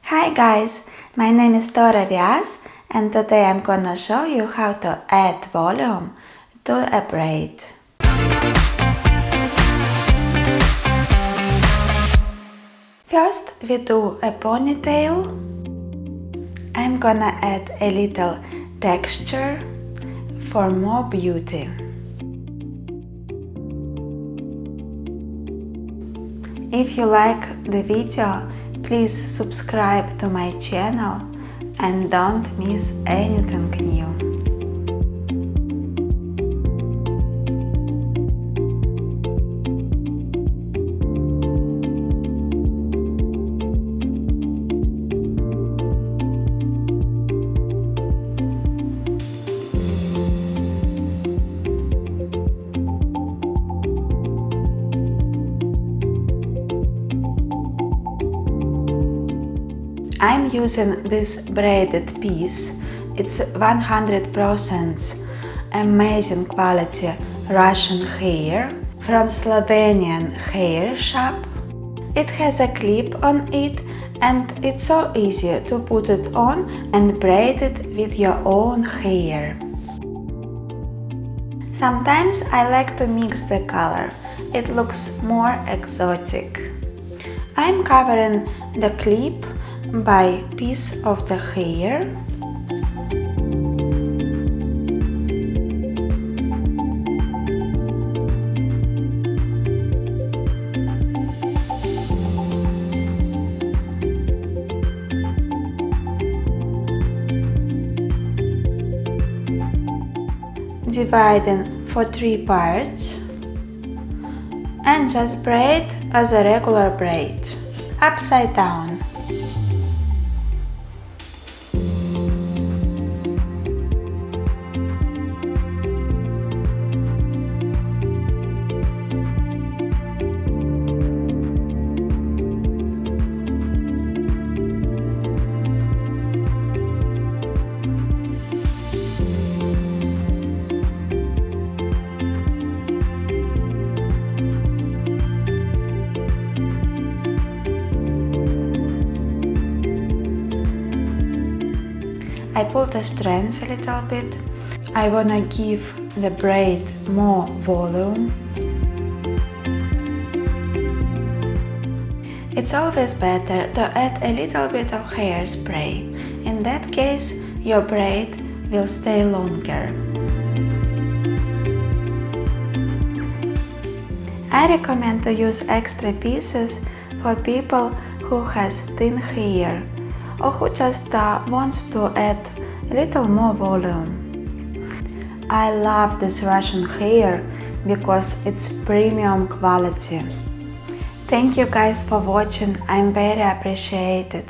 Hi guys, my name is Tora Vyas and today I'm gonna show you how to add volume to a braid. First we do a ponytail. I'm gonna add a little texture for more beauty. If you like the video, please subscribe to my channel and don't miss anything new. I'm using this braided piece. It's 100% amazing quality Russian hair from Slovenian hair shop. It has a clip on it and it's so easy to put it on and braid it with your own hair. Sometimes I like to mix the color. It looks more exotic. I'm covering the clip by piece of the hair. Dividing for 3 parts and just braid as a regular braid, upside down. I pull the strands a little bit. I wanna give the braid more volume. It's always better to add a little bit of hairspray. In that case, your braid will stay longer. I recommend to use extra pieces for people who has thin hair or who just wants to add a little more volume. I love this Russian hair because it's premium quality. Thank you guys for watching, I'm very appreciated.